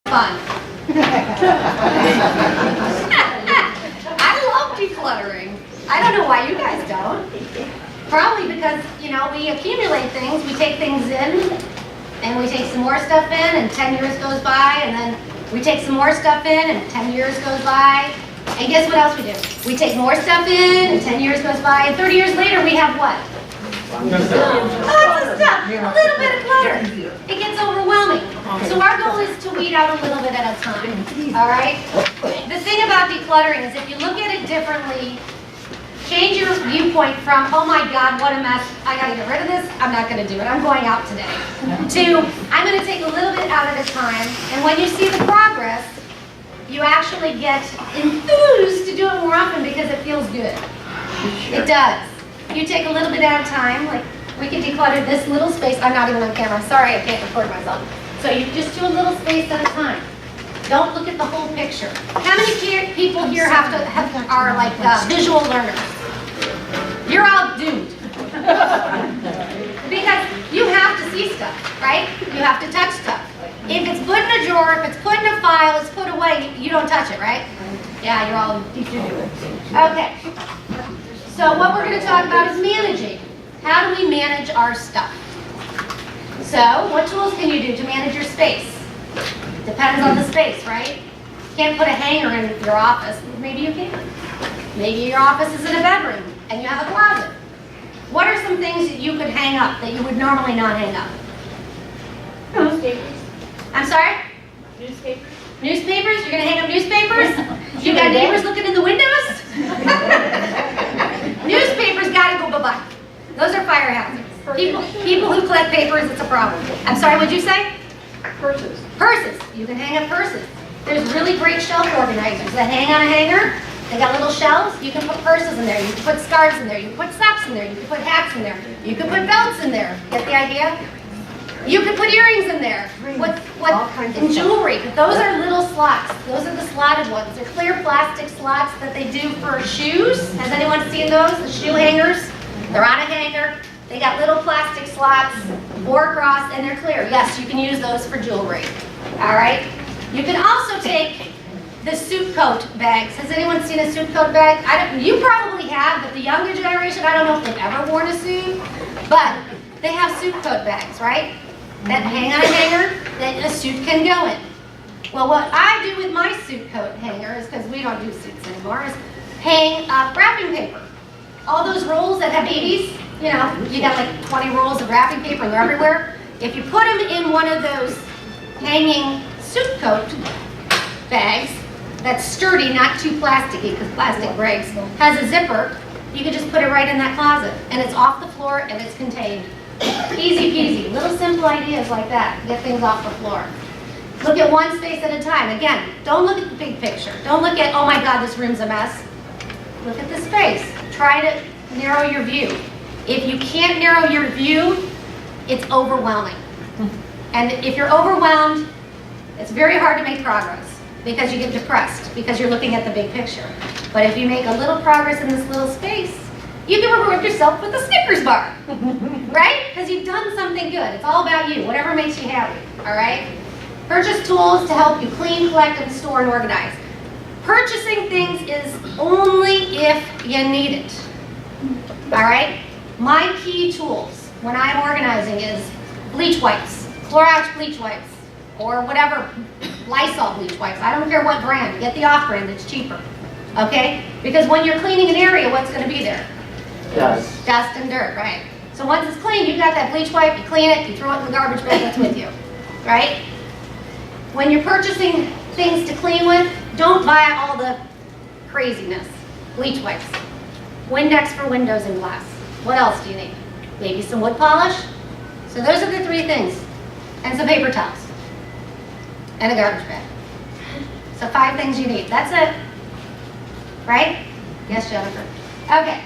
fun. I love decluttering. I don't know why you guys don't. Probably because, you know, we accumulate things, we take things in, and we take some more stuff in, and 10 years goes by, and then we take some more stuff in, and 10 years goes by. And guess what else we do? We take more stuff in, and 10 years goes by, and 30 years later we have what? Lots of stuff, a little bit of clutter. It gets overwhelming. So our goal is to weed out a little bit at a time, all right? The thing about decluttering is if you look at it differently, change your viewpoint from, oh my God, what a mess, I gotta get rid of this, I'm not gonna do it, I'm going out today, to, I'm gonna take a little bit out at a time, and when you see the progress, you actually get enthused to do it more often because it feels good. It does. You take a little bit at a time, like we can declutter this little space. I'm not even on camera. Sorry, I can't record myself. So you just do a little space at a time. Don't look at the whole picture. How many people here are like visual learners? You're all doomed. Because you have to see stuff, right? You have to touch stuff. If it's put in a drawer, if it's put in a file, it's put away, you don't touch it, right? Yeah, you're all okay. So what we're going to talk about is managing. How do we manage our stuff? So what tools can you do to manage your space? Depends on the space, right? You can't put a hanger in your office. Maybe you can. Maybe your office is in a bedroom and you have a closet. What are some things that you could hang up that you would normally not hang up? Newspapers. I'm sorry? Newspapers. Newspapers? You're going to hang up newspapers? You got neighbors looking in the windows? Newspapers got to go bye-bye. Those are fire hazards. People who collect papers, it's a problem. I'm sorry, what'd you say? Purses. Purses. You can hang up purses. There's really great shelf organizers that hang on a hanger. They got little shelves. You can put purses in there. You can put scarves in there. You can put socks in there. You can put hats in there. You can put belts in there. Get the idea? You can put earrings in there. And jewelry. But those are little slots. Those are the slotted ones. They're clear plastic slots that they do for shoes. Has anyone seen those? The shoe hangers? They're on a hanger. They got little plastic slots, 4 across, and they're clear. Yes, you can use those for jewelry. All right? You can also take the suit coat bags. Has anyone seen a suit coat bag? You probably have, but the younger generation, I don't know if they've ever worn a suit, but they have suit coat bags, right? That hang on a hanger that a suit can go in. Well, what I do with my suit coat hanger is, because we don't do suits anymore, is hang up wrapping paper. All those rolls that have babies, you know, you got like 20 rolls of wrapping paper and they're everywhere. If you put them in one of those hanging suit coat bags that's sturdy, not too plasticky because plastic breaks, has a zipper, you can just put it right in that closet and it's off the floor and it's contained. Easy peasy. Little simple ideas like that. Get things off the floor. Look at one space at a time. Again, don't look at the big picture. Don't look at, oh my God, this room's a mess. Look at the space. Try to narrow your view. If you can't narrow your view, it's overwhelming. And if you're overwhelmed, it's very hard to make progress because you get depressed because you're looking at the big picture. But if you make a little progress in this little space, you can reward yourself with a Snickers bar, right? Because you've done something good. It's all about you, whatever makes you happy, all right? Purchase tools to help you clean, collect, and store and organize. Purchasing things is only if you need it, all right? My key tools when I'm organizing is bleach wipes, Clorox bleach wipes, or whatever, Lysol bleach wipes. I don't care what brand. Get the off-brand, it's cheaper, okay? Because when you're cleaning an area, what's going to be there? Dust. Dust and dirt, right? So once it's clean, you've got that bleach wipe, you clean it, you throw it in the garbage bag that's with you, right? When you're purchasing things to clean with, don't buy all the craziness. Bleach wipes, Windex for windows and glass. What else do you need? Maybe some wood polish. So those are the 3 things. And some paper towels. And a garbage bag. So 5 things you need. That's it. Right? Yes, Jennifer. Okay.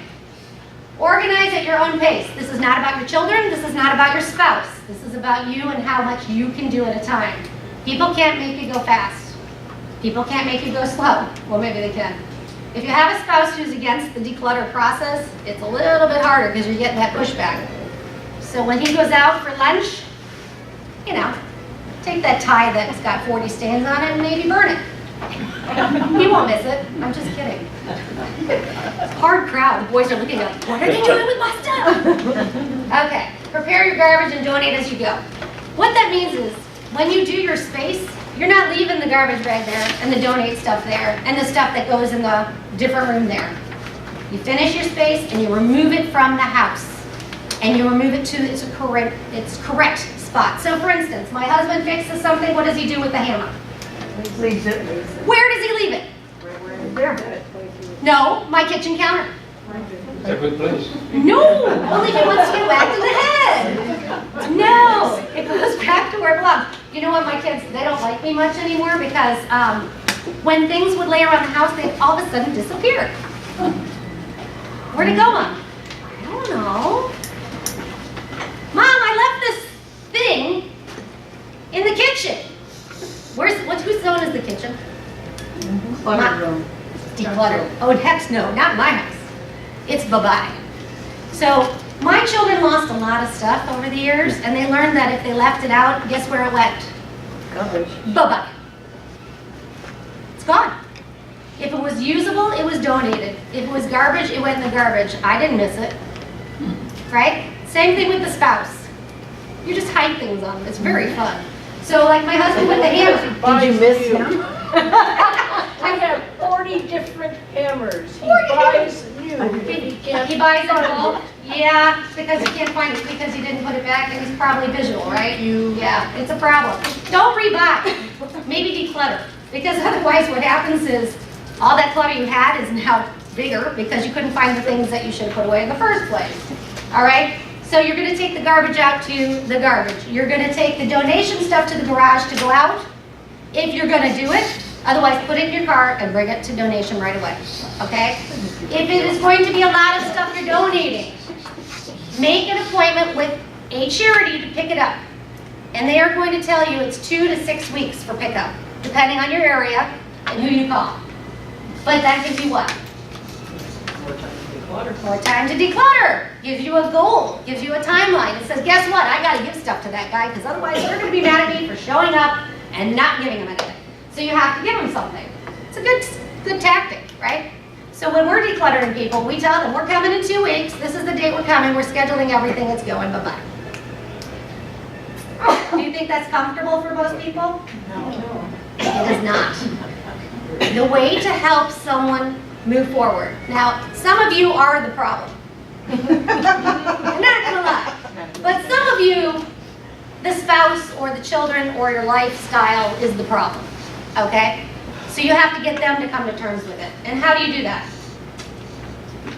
Organize at your own pace. This is not about your children. This is not about your spouse. This is about you and how much you can do at a time. People can't make you go fast. People can't make you go slow. Well, maybe they can. If you have a spouse who's against the declutter process, it's a little bit harder because you're getting that pushback. So when he goes out for lunch, you know, Take that tie that's got 40 stains on it and maybe burn it. He won't miss it. I'm just kidding. Hard crowd. The boys are looking like, what are they doing with my stuff? Okay, prepare your garbage and donate as you go. What that means is, when you do your space, you're not leaving the garbage bag there and the donate stuff there and the stuff that goes in the different room there. You finish your space and you remove it from the house. And you remove it to its correct spot. So for instance, my husband fixes something, what does he do with the hammer? Leaves it. Where does he leave it? There. No, my kitchen counter. It's a good place. No, only if it wants to get whacked in the head. No, it goes back to where it belongs. You know what, my kids, they don't like me much anymore because when things would lay around the house, they'd all of a sudden disappear. Where'd it go, Mom? I don't know. Mom, I left this thing in the kitchen. Whose zone is the kitchen? Clutter room. Decluttered. Oh, heck no, not my house. It's bye-bye. So my children lost a lot of stuff over the years, and they learned that if they left it out, guess where it went? Garbage. Bye-bye. It's gone. If it was usable, it was donated. If it was garbage, it went in the garbage. I didn't miss it. Right? Same thing with the spouse. You just hide things on them. It's very fun. So like my husband with the hammer. Did you miss him? I have 40 different hammers. He 40 buys new. He buys them all? Yeah, because he can't find it, because he didn't put it back, and he's probably visual, right? Yeah, it's a problem. Don't rebuy. Maybe declutter. Because otherwise what happens is all that clutter you had is now bigger because you couldn't find the things that you should have put away in the first place. All right? So you're going to take the garbage out to the garbage. You're going to take the donation stuff to the garage to go out, if you're going to do it. Otherwise, put it in your car and bring it to donation right away, okay? If it is going to be a lot of stuff you're donating, make an appointment with a charity to pick it up. And they are going to tell you it's 2 to 6 weeks for pickup, depending on your area and who you call. But that gives you what? More time to declutter. Gives you a goal, gives you a timeline. It says, guess what? I got to give stuff to that guy because otherwise they're going to be mad at me for showing up and not giving him anything. So you have to give them something. It's a good tactic, right? So when we're decluttering people, we tell them, we're coming in 2 weeks. This is the date we're coming. We're scheduling everything. It's going. Bye-bye. Do you think that's comfortable for most people? No. It is not. The way to help someone move forward. Now, some of you are the problem. I'm not going to lie. But some of you, the spouse or the children or your lifestyle is the problem. Okay? So you have to get them to come to terms with it. And how do you do that?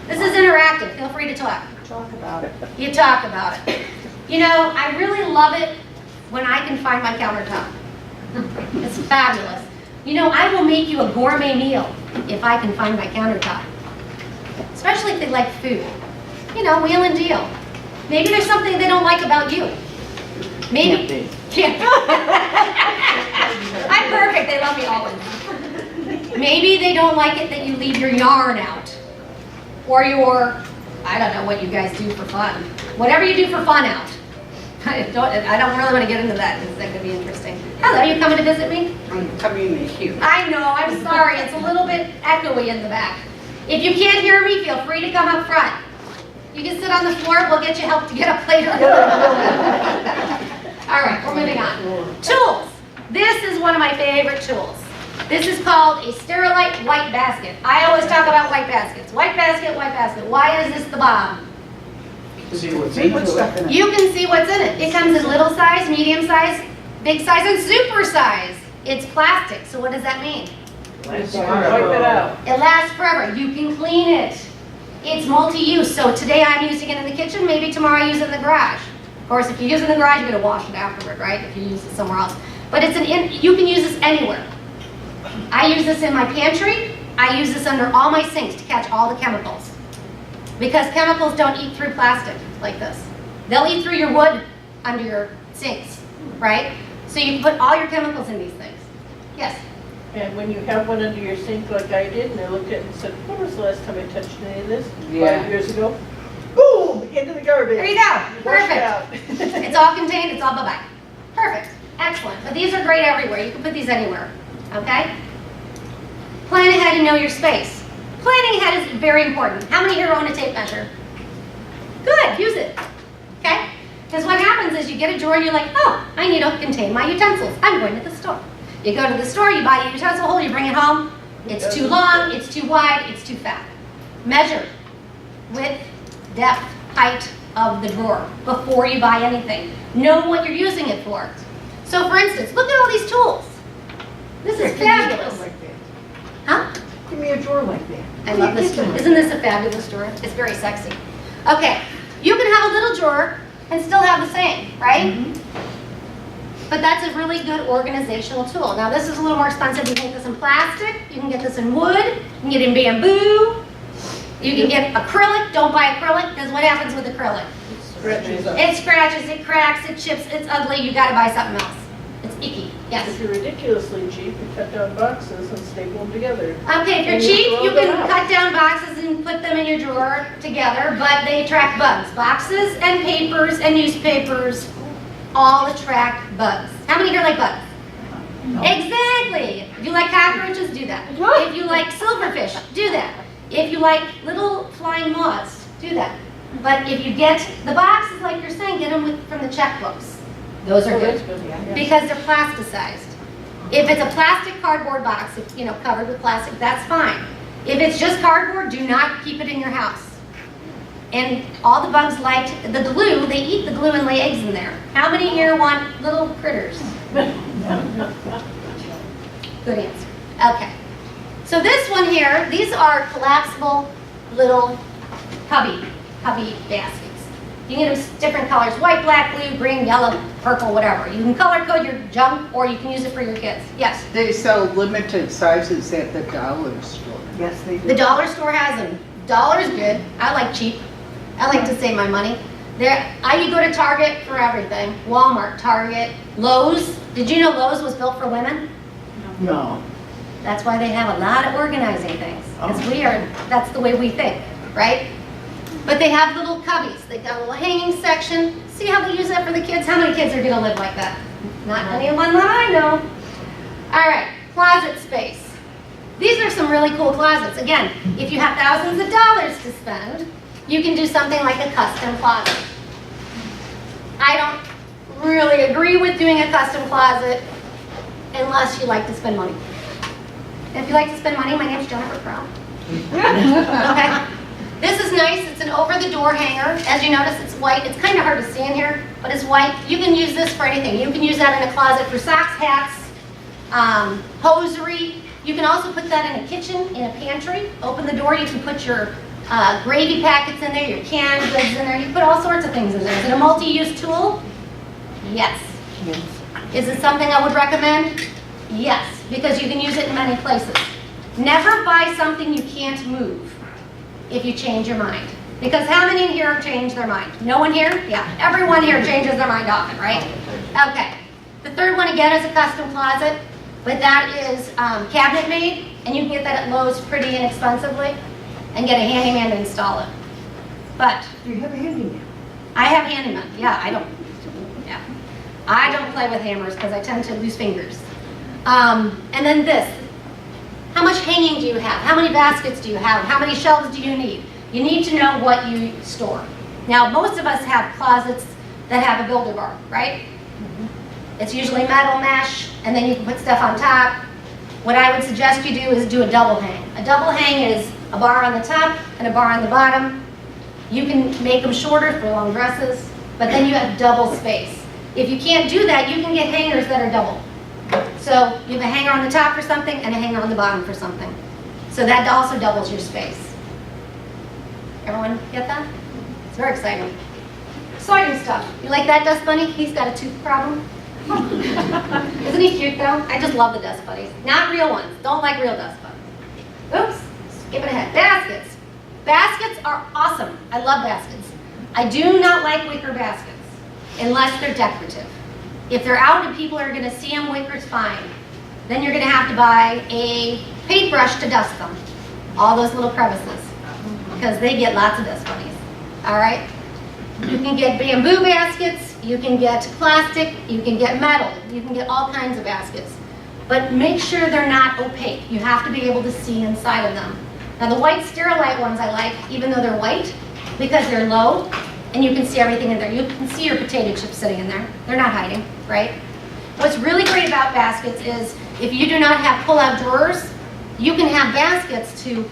This is interactive. Feel free to talk. Talk about it. You talk about it. You know, I really love it when I can find my countertop. It's fabulous. You know, I will make you a gourmet meal if I can find my countertop. Especially if they like food. You know, wheel and deal. Maybe there's something they don't like about you. Maybe. Can't be. I'm perfect. They love me always. Maybe they don't like it that you leave your yarn out. Or your, I don't know what you guys do for fun. Whatever you do for fun out. I don't really want to get into that because that could be interesting. Hello, you coming to visit me? I'm coming to you. I know, I'm sorry. It's a little bit echoey in the back. If you can't hear me, feel free to come up front. You can sit on the floor. We'll get you help to get up later. All right, we're moving on. Tools. This is one of my favorite tools. This is called a Sterilite white basket. I always talk about white baskets. White basket, white basket. Why is this the bomb? See what's in it. You can see what's in it. It comes in little size, medium size, big size, and super size. It's plastic, so what does that mean? Wipe it out. It lasts forever. You can clean it. It's multi-use, so today I'm using it in the kitchen, maybe tomorrow I use it in the garage. Of course, if you use it in the garage, you're going to wash it afterward, right? If you use it somewhere else. But you can use this anywhere. I use this in my pantry. I use this under all my sinks to catch all the chemicals. Because chemicals don't eat through plastic like this. They'll eat through your wood under your sinks, right? So you can put all your chemicals in these things. Yes? And when you have one under your sink like I did, and I looked at it and said, when was the last time I touched any of this? Yeah. 5 years ago. Boom! Into the garbage. There you go. Wash it Perfect. out. It's all contained. It's all bye-bye. Perfect. excellent. But these are great everywhere. You can put these anywhere, okay? Plan ahead and know your space. Planning ahead is very important. How many here own a tape measure? Good, use it, okay? Because what happens is you get a drawer and you're like, oh, I need to contain my utensils. I'm going to the store. You go to the store, you buy a utensil holder, you bring it home. It's too long, it's too wide, it's too fat. Measure width, depth, height of the drawer before you buy anything. Know what you're using it for. So for instance, look at all these tools. This is fabulous. Huh? Give me a drawer like that. I love this drawer. Isn't this a fabulous drawer? It's very sexy. Okay, you can have a little drawer and still have the same, right? But that's a really good organizational tool. Now this is a little more expensive. You can get this in plastic, you can get this in wood, you can get it in bamboo, you can get acrylic. Don't buy acrylic, because what happens with acrylic? It scratches, it cracks, it chips, it's ugly. You gotta buy something else. It's icky. Yes? If you're ridiculously cheap, you cut down boxes and staple them together. Okay, if you're And you cheap, throw you them can out. cut down boxes and put them in your drawer together, but they attract bugs. Boxes and papers and newspapers all attract bugs. How many here like bugs? Exactly. If you like cockroaches, do that. If you like silverfish, do that. If you like little flying moths, do that. But if you get the boxes, like you're saying, get them from the checkbooks. Those are Oh, good. that's good, yeah. Because they're plasticized. If it's a plastic cardboard box, covered with plastic, that's fine. If it's just cardboard, do not keep it in your house. And all the bugs like the glue, they eat the glue and lay eggs in there. How many here want little critters? Good answer. Okay. So this one here, these are collapsible little cubby baskets. You can get them different colors, white, black, blue, green, yellow, purple, whatever. You can color code your junk or you can use it for your kids. Yes? They sell limited sizes at the dollar store. Yes, they do. The dollar store has them. Dollar's good. I like cheap. I like to save my money. You go to Target for everything. Walmart, Target, Lowe's. Did you know Lowe's was built for women? No. That's why they have a lot of organizing things. Because that's the way we think, right? But they have little cubbies. They got a little hanging section. See how they use that for the kids? How many kids are going to live like that? Not anyone that I know. All right, closet space. These are some really cool closets. Again, if you have thousands of dollars to spend, you can do something like a custom closet. I don't really agree with doing a custom closet unless you like to spend money. If you like to spend money, my name's Jennifer Prell. Okay? This is nice. It's an over-the-door hanger. As you notice, it's white. It's kind of hard to see in here, but it's white. You can use this for anything. You can use that in a closet for socks, hats, hosiery. You can also put that in a kitchen, in a pantry. Open the door. You can put your gravy packets in there, your canned goods in there. You can put all sorts of things in there. Is it a multi-use tool? Yes. Is it something I would recommend? Yes, because you can use it in many places. Never buy something you can't move if you change your mind. Because how many in here change their mind? No one here? Yeah, everyone here changes their mind often, right? Okay. The third one again is a custom closet, but that is cabinet made, and you can get that at Lowe's pretty inexpensively and get a handyman to install it. But Do you have a handyman? I have handyman. Yeah, I don't play with hammers because I tend to lose fingers. And then this. How much hanging do you have? How many baskets do you have? How many shelves do you need? You need to know what you store. Now, most of us have closets that have a builder bar, right? It's usually metal mesh, and then you can put stuff on top. What I would suggest you do is do a double hang. A double hang is a bar on the top and a bar on the bottom. You can make them shorter for long dresses, but then you have double space. If you can't do that, you can get hangers that are double. So you have a hanger on the top for something and a hanger on the bottom for something. So that also doubles your space. Everyone get that? It's very exciting. Exciting stuff. You like that, Dust Bunny? He's got a tooth problem. Isn't he cute though? I just love the Dust Bunnies. Not real ones. Don't like real Dust Bunnies. Oops, skipping ahead. Baskets. Baskets are awesome. I love baskets. I do not like wicker baskets unless they're decorative. If they're out and people are going to see them, wicker's fine. Then you're going to have to buy a paintbrush to dust them. All those little crevices. Because they get lots of dust bunnies. All right? You can get bamboo baskets. you can get plastic, you can get metal, you can get all kinds of baskets. But make sure they're not opaque. You have to be able to see inside of them. Now the white Sterilite ones I like, even though they're white, because they're low and you can see everything in there. You can see your potato chips sitting in there. They're not hiding, right? What's really great about baskets is if you do not have pull-out drawers, you can have baskets to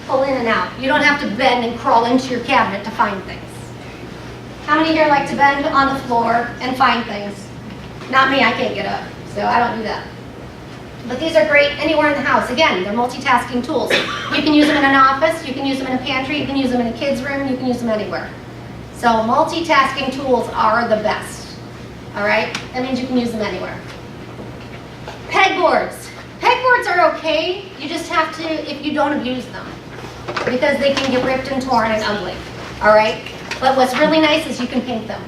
pull in and out. You don't have to bend and crawl into your cabinet to find things. How many here like to bend on the floor and find things? Not me, I can't get up, so I don't do that. But these are great anywhere in the house. Again, they're multitasking tools. You can use them in an office, you can use them in a pantry, you can use them in a kid's room, you can use them anywhere. So multitasking tools are the best, all right? That means you can use them anywhere. Pegboards. Pegboards are okay, you just have to, if you don't abuse them, because they can get ripped and torn and ugly, all right? But what's really nice is you can paint them.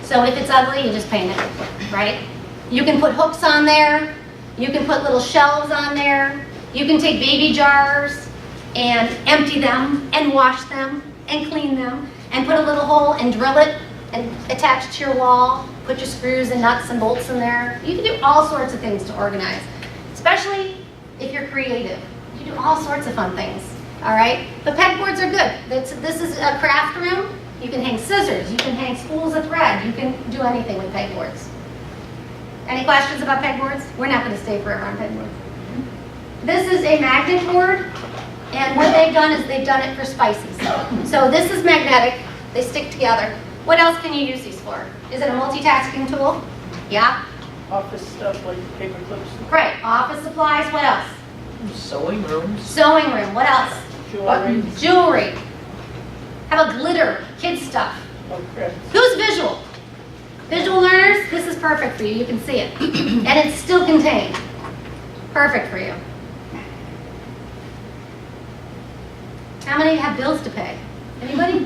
So if it's ugly, you just paint it, right? You can put hooks on there. You can put little shelves on there. You can take baby jars and empty them and wash them and clean them and put a little hole and drill it and attach it to your wall. Put your screws and nuts and bolts in there. You can do all sorts of things to organize, especially if you're creative. You can do all sorts of fun things, all right? But pegboards are good. This is a craft room. You can hang scissors. You can hang spools of thread. You can do anything with pegboards. Any questions about pegboards? We're not going to stay forever on pegboards. This is a magnet board, and what they've done is they've done it for spices. So this is magnetic. They stick together. What else can you use these for? Is it a multitasking tool? Yeah? Office stuff like paper clips. Right. Office supplies. What else? Sewing rooms. Sewing room. What else? Jewelry. Jewelry. How about glitter? Kids stuff. Oh, crap. Who's visual? Visual learners, this is perfect for you. You can see it. And it's still contained. Perfect for you. How many have bills to pay? Anybody?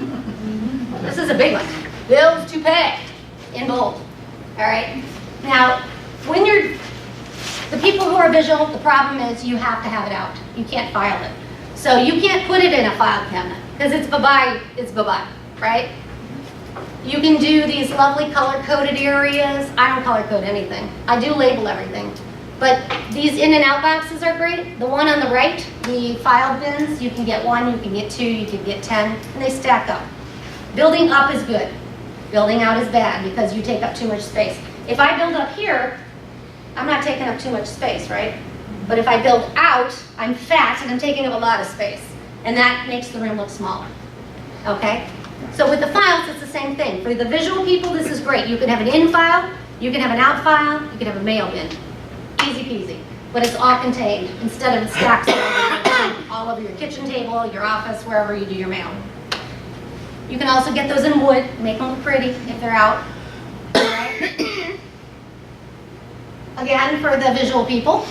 This is a big one. Bills to pay in bold. All right? Now, when you're, the people who are visual, the problem is you have to have it out. You can't file it. So you can't put it in a file cabinet because it's bye-bye, right? You can do these lovely color-coded areas. I don't color-code anything. I do label everything. But these in and out boxes are great. The one on the right, the file bins, you can get 1, you can get 2, you can get 10, and they stack up. Building up is good. Building out is bad because you take up too much space. If I build up here, I'm not taking up too much space, right? But if I build out, I'm fat and I'm taking up a lot of space. And that makes the room look smaller. Okay? So with the files, it's the same thing. For the visual people, this is great. You can have an in file, you can have an out file, you can have a mail bin. Easy peasy. But it's all contained instead of stacked all over your kitchen table, your office, wherever you do your mail. You can also get those in wood, make them look pretty if they're out. All right. Again, for the visual people,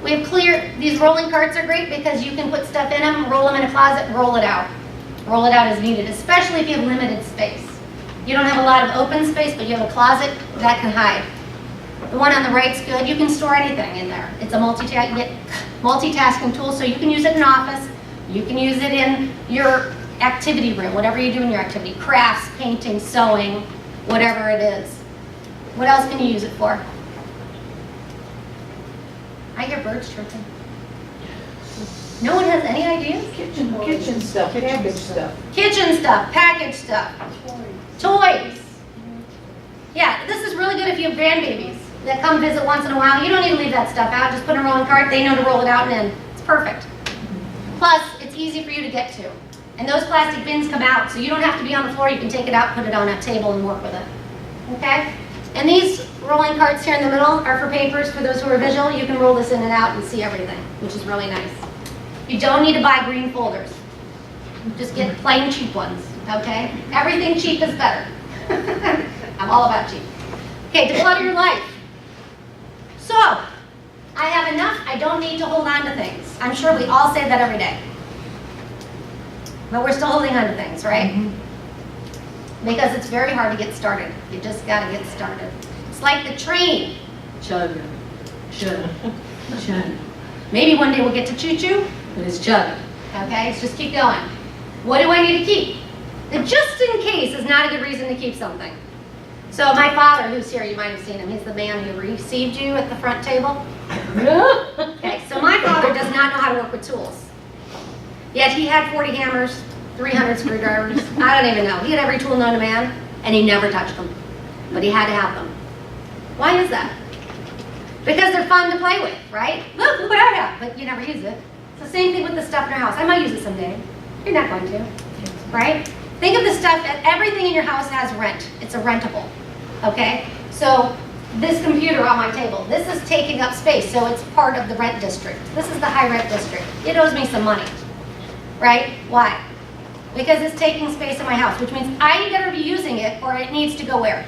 we have these rolling carts are great because you can put stuff in them, roll them in a closet, roll it out. Roll it out as needed, especially if you have limited space. You don't have a lot of open space, but you have a closet that can hide. The one on the right's good. You can store anything in there. It's a multitasking tool, so you can use it in an office. You can use it in your activity room, whatever you do in your activity. Crafts, painting, sewing, whatever it is. What else can you use it for? I hear birds chirping. No one has any ideas? Kitchen stuff, package stuff. Kitchen stuff, package stuff. Toys. Yeah, this is really good if you have grandbabies that come visit once in a while. You don't need to leave that stuff out. Just put in a rolling cart. They know to roll it out and in. It's perfect. Plus, it's easy for you to get to. And those plastic bins come out, so you don't have to be on the floor. You can take it out, put it on a table, and work with it. Okay? And these rolling carts here in the middle are for papers. For those who are visual, you can roll this in and out and see everything, which is really nice. You don't need to buy green folders. Just get plain cheap ones, okay? Everything cheap is better. I'm all about cheap. Okay, declutter your life. So, I have enough. I don't need to hold on to things. I'm sure we all say that every day. But we're still holding on to things, right? Mm-hmm. Because it's very hard to get started. You just got to get started. It's like the train. Chug, chug, chug. Maybe one day we'll get to choo-choo, but it's chugging. Okay, let's just keep going. What do I need to keep? The just in case is not a good reason to keep something. So my father, who's here, you might have seen him, he's the man who received you at the front table. Okay, so my father does not know how to work with tools. Yet he had 40 hammers, 300 screwdrivers, I don't even know. He had every tool known to man, and he never touched them. But he had to have them. Why is that? Because they're fun to play with, right? Look what I have, but you never use it. It's the same thing with the stuff in your house. I might use it someday. You're not going to, right? Think of the stuff, everything in your house has rent. It's a rentable, okay? So this computer on my table, this is taking up space, so it's part of the rent district. This is the high rent district. It owes me some money, right? Why? Because it's taking space in my house, which means I better be using it or it needs to go where?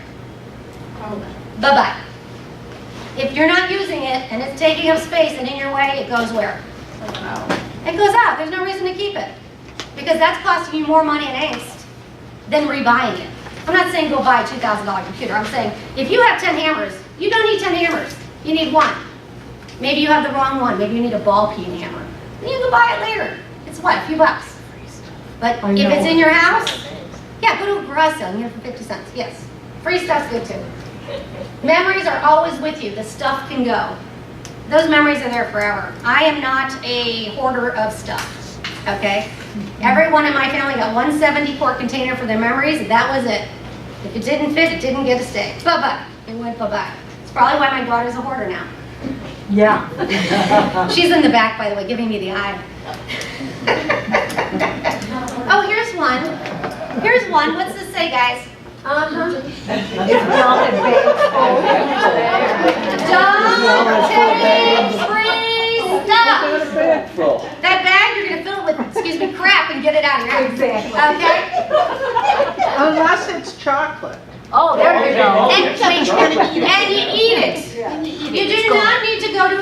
Bye-bye. If you're not using it and it's taking up space and in your way, it goes where? It goes out. There's no reason to keep it. Because that's costing you more money and angst than rebuying it. I'm not saying go buy a $2,000 computer. I'm saying if you have 10 hammers, you don't need 10 hammers. You need one. Maybe you have the wrong one. Maybe you need a ball peen hammer. Then you can buy it later. It's what, a few bucks. But if it's in your house, yeah, go to a garage sale and get it for 50 cents. Yes. Free stuff's good too. Memories are always with you. The stuff can go. Those memories are there forever. I am not a hoarder of stuff, okay? Everyone in my family got 170 quart container for their memories. That was it. If it didn't fit, it didn't get to stay. Bye-bye. It went bye-bye. It's probably why my daughter's a hoarder now. Yeah. She's in the back, by the way, giving me the eye. Oh, here's one. Here's one. What's this say, guys? Don't take free stuff. That bag, you're going to fill it with, excuse me, crap and get it out of your house. Exactly. Okay? Unless it's chocolate. Oh, there you go. And you eat it. You do not need to go to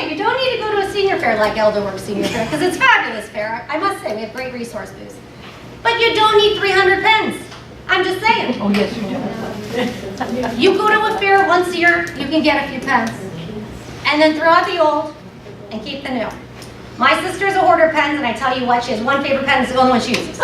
you don't need to go to a senior fair like Elderwerks Senior Fair, because it's a fabulous fair. I must say, we have great resource booths. But you don't need 300 pens. I'm just saying. Oh, yes, you do. You go to a fair once a year, you can get a few pens. And then throw out the old and keep the new. My sister's a hoarder of pens, and I tell you what, she has one favorite pen, it's the only one she uses.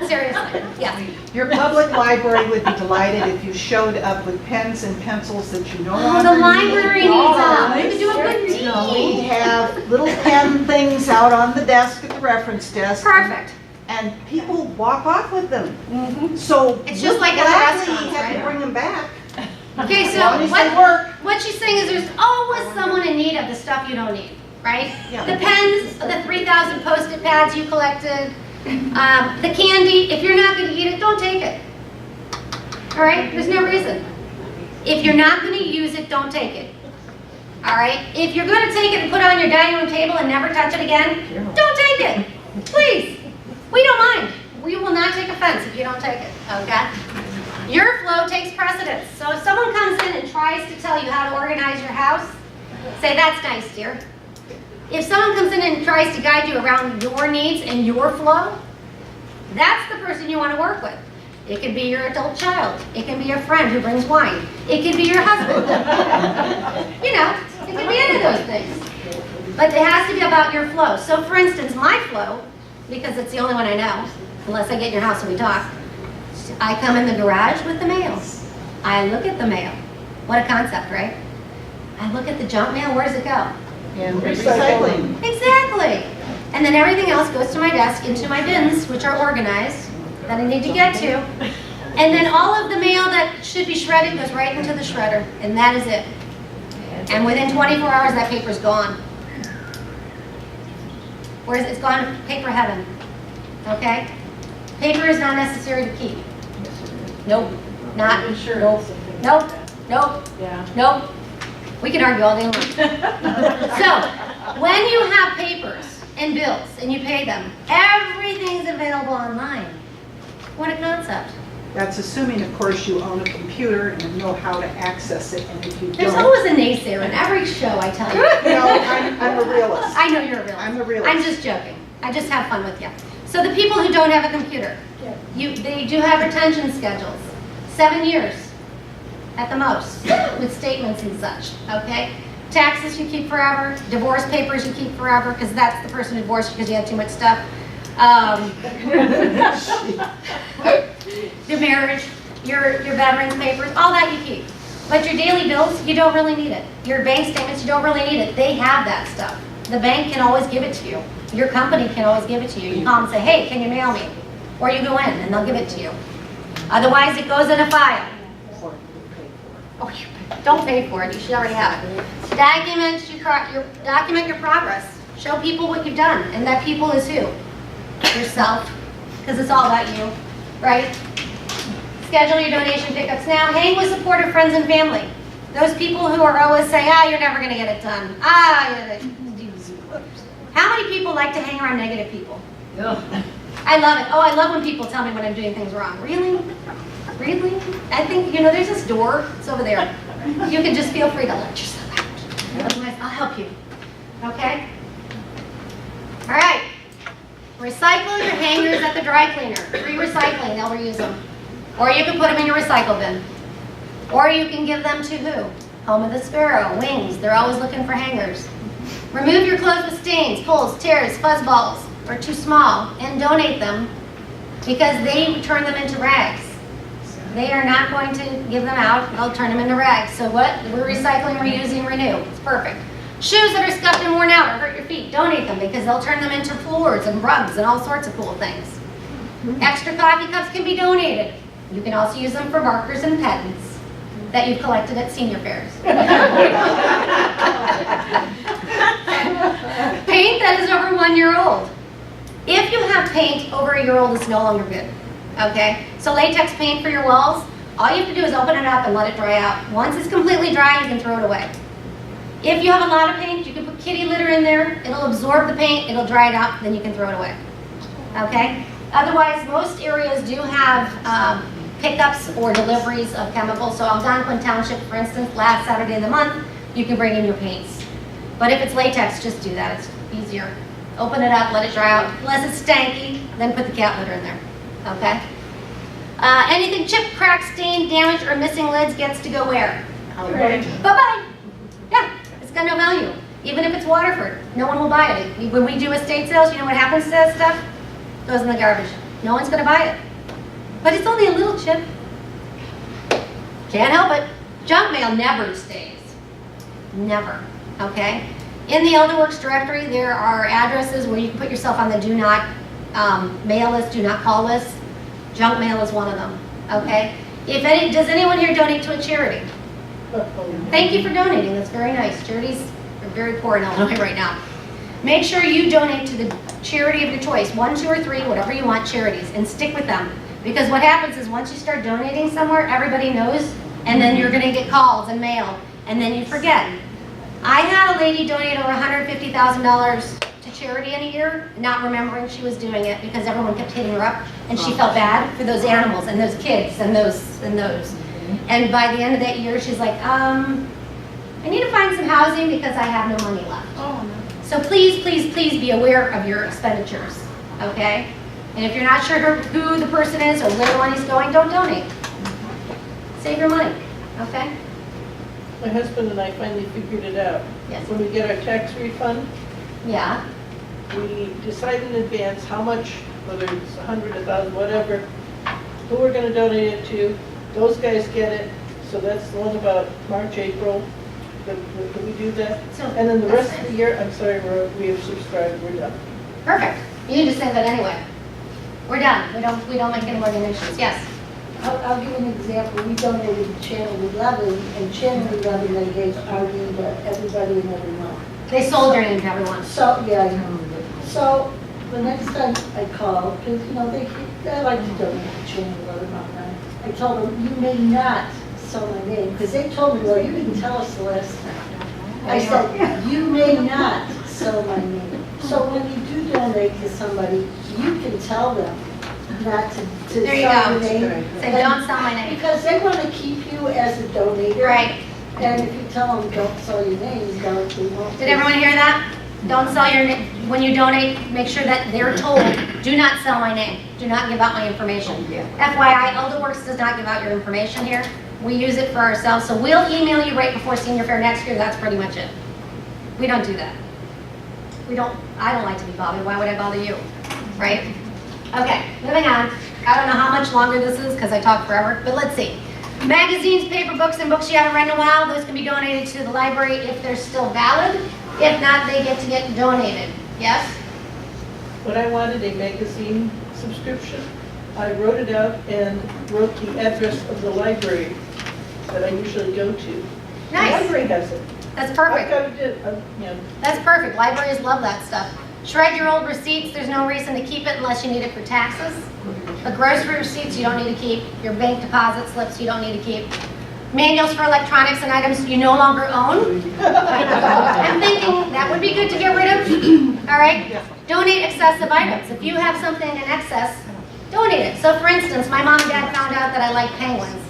Seriously, yes. Your public library would be delighted if you showed up with pens and pencils that you no Oh, longer the need. library needs them. We could do a good We deed. have little pen things out on the desk at the reference desk. Perfect. And people walk off with them. So It's just we'll like at the gladly restaurants, have to right? bring them back. Okay, As long so as they work. what she's saying is there's always someone in need of the stuff you don't need, right? Yeah. The pens, the 3,000 Post-it pads you collected, the candy, if you're not going to eat it, don't take it. All right? There's no reason. If you're not going to use it, don't take it. All right? If you're going to take it and put it on your dining room table and never touch it again, don't take it. Please. We don't mind. We will not take offense if you don't take it, okay? Your flow takes precedence. So if someone comes in and tries to tell you how to organize your house, say, that's nice, dear. If someone comes in and tries to guide you around your needs and your flow, that's the person you want to work with. It could be your adult child. It can be your friend who brings wine. It could be your husband. You know, it could be any of those things. But it has to be about your flow. So for instance, my flow, because it's the only one I know, unless I get in your house and we talk, I come in the garage with the mail. I look at the mail. What a concept, right? I look at the junk mail, where does it go? And recycling. Exactly. And then everything else goes to my desk, into my bins, which are organized, that I need to get to. And then all of the mail that should be shredded goes right into the shredder, and that is it. And within 24 hours, that paper's gone. Whereas it's gone to paper heaven, okay? Paper is not necessary to keep. Nope, not, nope, nope, nope, Yeah. nope. We can argue all day long. So, when you have papers and bills and you pay them, everything's available online. What a concept. That's assuming, of course, you own a computer and know how to access it, and if you There's don't. always a naysayer in every show, I tell you. No, I'm a realist. I know you're a realist. I'm a realist. I'm just joking. I just have fun with you. So the people who don't have a computer, they do have retention schedules. 7 years at the most, with statements and such, okay? Taxes you keep forever, divorce papers you keep forever, because that's the person who divorced you because you had too much stuff. Your marriage, your veterans papers, all that you keep. But your daily bills, you don't really need it. Your bank statements, you don't really need it. They have that stuff. The bank can always give it to you. Your company can always give it to you. You call them and say, hey, can you mail me? Or you go in and they'll give it to you. Otherwise, it goes in a file. Oh, don't pay for it. You should already have it. Document your progress. Show people what you've done. And that people is who? Yourself. Because it's all about you, right? Schedule your donation pickups now. Hang with supportive friends and family. Those people who are always saying, you're never going to get it done. How many people like to hang around negative people? I love it. Oh, I love when people tell me when I'm doing things wrong. Really? Really? I think, there's this door. It's over there. You can just feel free to let yourself out. Otherwise, I'll help you. Okay? All right. Recycle your hangers at the dry cleaner. Free recycling. They'll reuse them. Or you can put them in your recycle bin. Or you can give them to who? Home of the Sparrow, Wings. They're always looking for hangers. Remove your clothes with stains, pulls, tears, fuzz balls, or too small, and donate them because they turn them into rags. They are not going to give them out. They'll turn them into rags. So what? We're recycling, reusing, renew. It's perfect. Shoes that are scuffed and worn out or hurt your feet, donate them because they'll turn them into floors and rugs and all sorts of cool things. Extra coffee cups can be donated. You can also use them for markers and pens that you've collected at senior fairs. Paint that is over 1 year old. If you have paint over a year old, it's no longer good. Okay? So latex paint for your walls, all you have to do is open it up and let it dry out. Once it's completely dry, you can throw it away. If you have a lot of paint, you can put kitty litter in there. It'll absorb the paint, it'll dry it out, then you can throw it away. Okay? Otherwise, most areas do have pickups or deliveries of chemicals. So Algonquin Township, for instance, last Saturday of the month, you can bring in your paints. But if it's latex, just do that. It's easier. Open it up, let it dry out. Unless it's stanky, then put the cat litter in there. Okay? Anything chipped, cracked, stained, damaged, or missing lids gets to go where? Bye-bye. Yeah, it's got no value. Even if it's Waterford, no one will buy it. When we do estate sales, you know what happens to that stuff? It goes in the garbage. No one's going to buy it. But it's only a little chip. Can't help it. Junk mail never stays. Never. Okay? In the Elderwerks directory, there are addresses where you can put yourself on the do not mail list, do not call list. Junk mail is one of them. Okay? Does anyone here donate to a charity? Thank you for donating. That's very nice. Charities are very poor in Illinois right now. Make sure you donate to the charity of your choice. 1, 2, or 3, whatever you want, charities, and stick with them. Because what happens is once you start donating somewhere, everybody knows, and then you're going to get calls and mail, and then you forget. I had a lady donate over $150,000 to charity in a year, not remembering she was doing it because everyone kept hitting her up, and she felt bad for those animals and those kids and those. And by the end of that year, she's like, I need to find some housing because I have no money left. So please, please, please be aware of your expenditures, okay? And if you're not sure who the person is or where the money's going, don't donate. Save your money, okay? My husband and I finally figured it out. Yes. When we get our tax refund, Yeah. we decide in advance how much, whether it's 100, 1,000, whatever, who we're going to donate it to. Those guys get it. So that's the one about March, April. Can we do that? So, And then the rest of the year, I'm sorry, we have subscribed, we're done. Perfect. You need to say that anyway. We're done. We don't make any more donations. Yes. I'll give you an example. We donated to Channel 11, and Channel 11, they gave our name to everybody and everyone. They sold your name to everyone. So, yeah, I know. So, the next time I called, because, they like to donate to Channel 11 all the time, I told them, you may not sell my name, because they told me, well, you didn't tell us the last time. I said, you may not sell my name. So when you do donate to somebody, you can tell them not to There you sell go. your name. Say, don't sell my name. Because they want to keep you as a donator. Right. And if you tell them, don't sell your name, they won't. Did everyone hear that? Don't sell your name. When you donate, make sure that they're told, do not sell my name. Do not give out my information. FYI, Elderwerks does not give out your information here. We use it for ourselves. So we'll email you right before senior fair next year. That's pretty much it. We don't do that. I don't like to be bothered. Why would I bother you? Right? Okay, moving on. I don't know how much longer this is because I talk forever, but let's see. Magazines, paper books, and books you haven't read in a while, those can be donated to the library if they're still valid. If not, they get to get donated. Yes? When I wanted a magazine subscription, I wrote it out and wrote the address of the library that I usually go to. The Nice. library has it. That's I've perfect. got it, you know, That's perfect. Libraries love that stuff. Shred your old receipts. There's no reason to keep it unless you need it for taxes. But grocery receipts you don't need to keep. Your bank deposit slips you don't need to keep. Manuals for electronics and items you no longer own. I'm thinking that would be good to get rid of. All right? Donate excessive items. If you have something in excess, donate it. So for instance, my mom and dad found out that I like penguins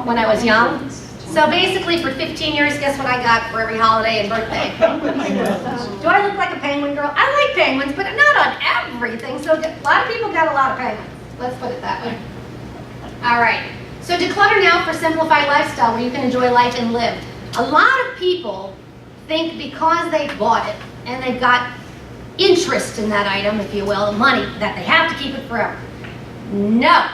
when I was young. So basically for 15 years, guess what I got for every holiday and birthday? Do I look like a penguin girl? I like penguins, but not on everything. So a lot of people got a lot of penguins. Let's put it that way. All right. So declutter now for simplified lifestyle where you can enjoy life and live. A lot of people think because they bought it and they've got interest in that item, if you will, money, that they have to keep it forever. No.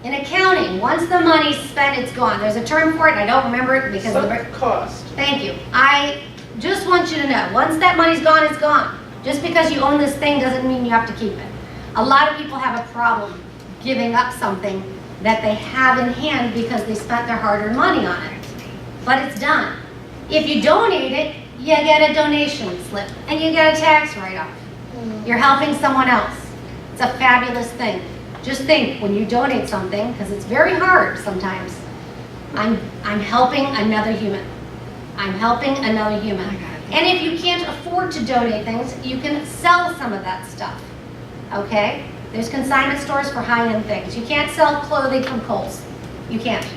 In accounting, once the money's spent, it's gone. There's a term for it, and I don't remember it because sunk cost. Thank you. I just want you to know, once that money's gone, it's gone. Just because you own this thing doesn't mean you have to keep it. A lot of people have a problem giving up something that they have in hand because they spent their hard-earned money on it. But it's done. If you donate it, you get a donation slip, and you get a tax write-off. You're helping someone else. It's a fabulous thing. Just think, when you donate something, because it's very hard sometimes, I'm helping another human. I'm helping another human. And if you can't afford to donate things, you can sell some of that stuff, okay? There's consignment stores for high-end things. You can't sell clothing from Kohl's. You can't.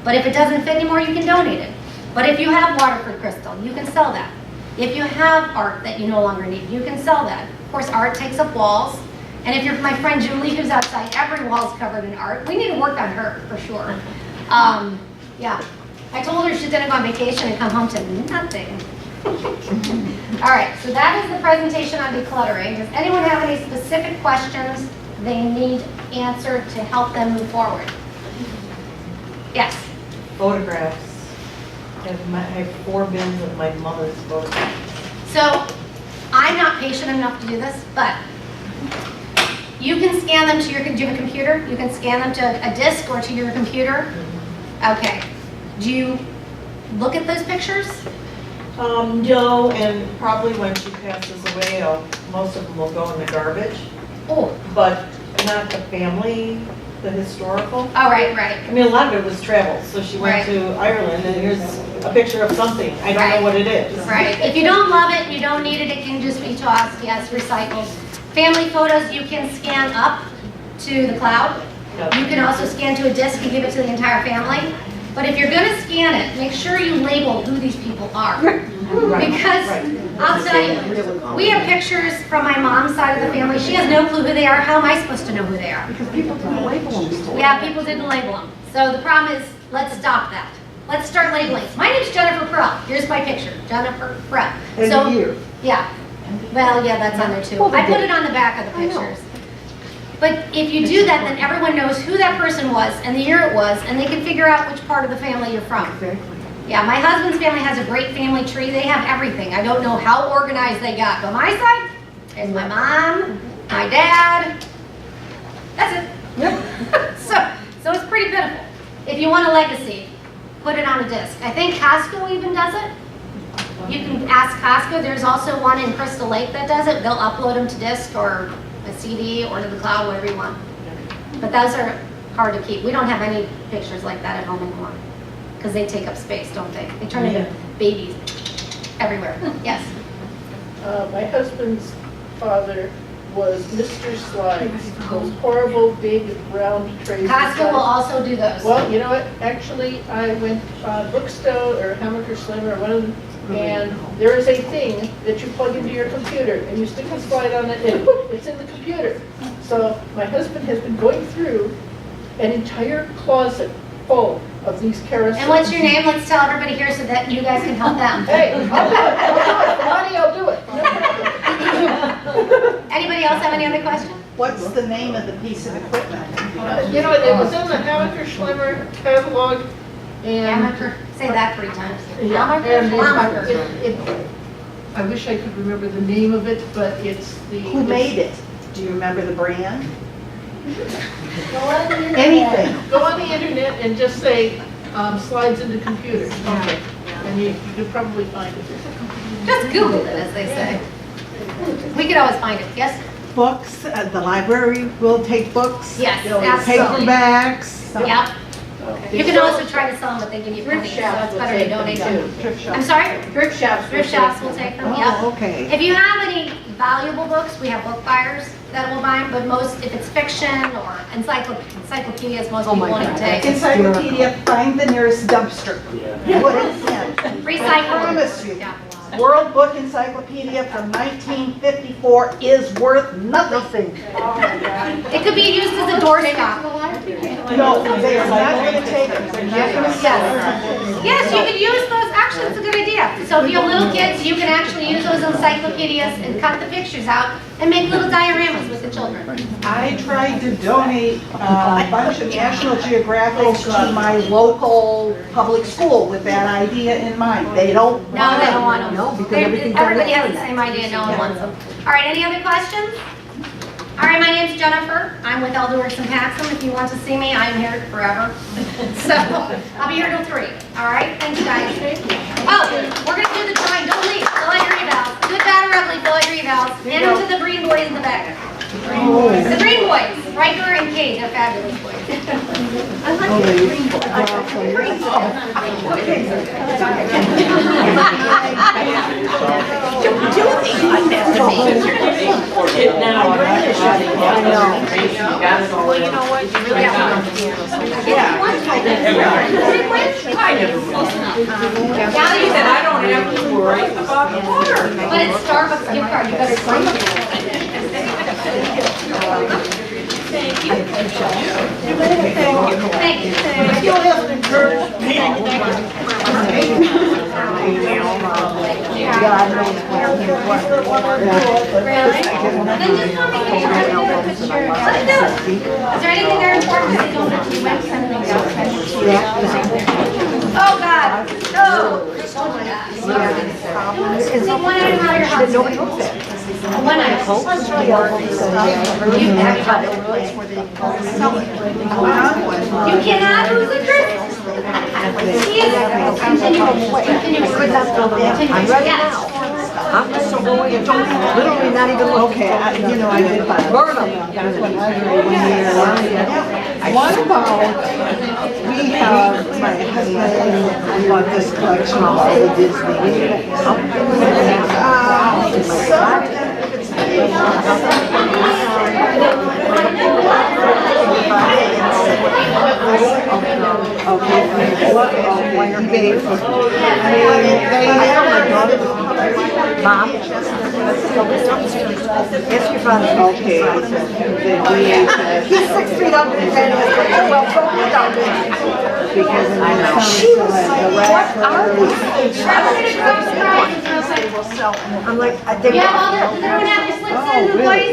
But if it doesn't fit anymore, you can donate it. But if you have Waterford crystal, you can sell that. If you have art that you no longer need, you can sell that. Of course, art takes up walls. And if you're my friend Julie, who's outside, every wall's covered in art. We need to work on her, for sure. Yeah. I told her she's gonna go on vacation and come home to nothing. All right, so that is the presentation on decluttering. Does anyone have any specific questions they need answered to help them move forward? Yes. Photographs. I have 4 bins of my mother's photographs. So I'm not patient enough to do this, but you can scan them to your, do you have a computer? You can scan them to a disk or to your computer? Okay. Do you look at those pictures? No, and probably when she passes away, most of them will go in the garbage, Oh, but not the family, the historical. oh, right, right. I mean, a lot of it was travel, so she went Right. to Ireland, and here's a picture of something. I don't know what it is. Right. If you don't love it, you don't need it, it can just be tossed, yes, recycled. Family photos you can scan up to the cloud. You can also scan to a disk and give it to the entire family. But if you're gonna scan it, make sure you label who these people are. Because I'll tell you, we have pictures from my mom's side of the family. She has no clue who they are. How am I supposed to know who they are? Because people didn't label them. Yeah, people didn't label them. So the problem is, let's stop that. Let's start labeling. My name's Jennifer Prell. Here's my picture, Jennifer Prell. And So the year. yeah. Well, yeah, that's on there too. Well, they I put did. it on the back of the I know. pictures. But if you do that, then everyone knows who that person was and the year it was, and they can figure out which part of the family you're from. Exactly. Yeah, my husband's family has a great family tree. They have everything. I don't know how organized they got, but my side is my mom, my dad. That's it. Yep. So it's pretty pitiful. If you want a legacy, put it on a disc. I think Costco even does it. You can ask Costco. There's also one in Crystal Lake that does it. They'll upload them to disc or a CD or to the cloud, whatever you want. But those are hard to keep. We don't have any pictures like that at home anymore because they take up space, don't they? They turn into babies everywhere. Yes. My husband's father was Mr. Slides, those horrible big round trays. of Costco will slides. also do those. Well, you know what, actually, I went Bookstone or Hammacher Slim or one of them, and there is a thing that you plug into your computer, and you stick a slide on it, and whoop, it's in the computer. So my husband has been going through an entire closet full of these carousels. And what's your name? Let's tell everybody here so that you guys can help them. Hey, I'll do it, for money, I'll do it. Anybody else have any other questions? What's the name of the piece of equipment? You know, it was in the Hammacher Schlemmer catalog, and Hammacher, say that 3 times. yeah, Hammacher. I wish I could remember the name of it, but it's the. Who made it? Do you remember the brand? Go on the internet. Anything. Go on the internet and just say, slides into computers. Okay. And you could probably find it. Just Google it, as they say. We could always find it, yes? Books, the library will take books. Yes, absolutely. Paperbacks. Yep. You can also try to sell them, but they give you pennies, so it's better to donate them. I'm sorry? Thrift shops. Thrift shops will take them, yep. Oh, okay. If you have any valuable books, we have book buyers that will buy them, but most, if it's fiction or encyclopedias, most people won't take. Encyclopedia, find the nearest dumpster. Put it in. Recycle. Promise you. Yeah. World Book Encyclopedia from 1954 is worth nothing. It could be used as a doorstop. No, they are not going to take it. They're not going to sell it. Yes, you could use those, actually, that's a good idea. So if you have little kids, you can actually use those encyclopedias and cut the pictures out and make little dioramas with the children. I tried to donate a bunch of National Geographics to my local public school with that idea in mind. They don't No, want they them. don't want them. Everybody has the same idea, no one wants them. All right, any other questions? All right, my name's Jennifer. I'm with Elderwerks in Paxton. If you want to see me, I'm here forever. So I'll be here till 3. All right, thanks, guys. Oh, we're going to do the drawing. Don't leave. Fill out your evals. Good, bad, or ugly, fill out your evals. Hand them to the green boys in the back. The green boys, Riker and Kate, they're fabulous boys. I like the green boys. Well, you know what, you really have to. Now you said I don't have to worry about the water. But it's Starbucks gift card, you better sign it. Thank you. You'll have to encourage me. Really? Then just tell me, can you write over a picture? Let's do it. Is there anything there important that you don't have to do? Anything else? Oh, God. No. Is it one item out of your house? Nobody looks at it. One item. You have You cannot lose a Christmas. Continue. I'm ready Yes. now. I'm just so boy, it's literally not even okay. I did burn them. What about, we have, my husband, we want this collection of all the Disney. Mom? Yes, your father. Okay. He's 6 feet up and well, because I know. She was like, what are these? I'm like, You have all the, does everyone have your slips in, the boys?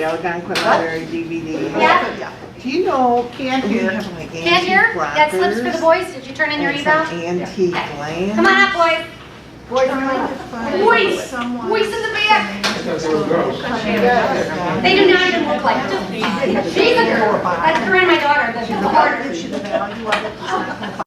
DVD. Yeah. Do you know, can't hear? Can't hear? Got slips for the boys? Did you turn in your eval? Antique land. Come on up, boys. Boys in the back. They do not even look like her. She's a girl. That's her and my daughter. That's the daughter.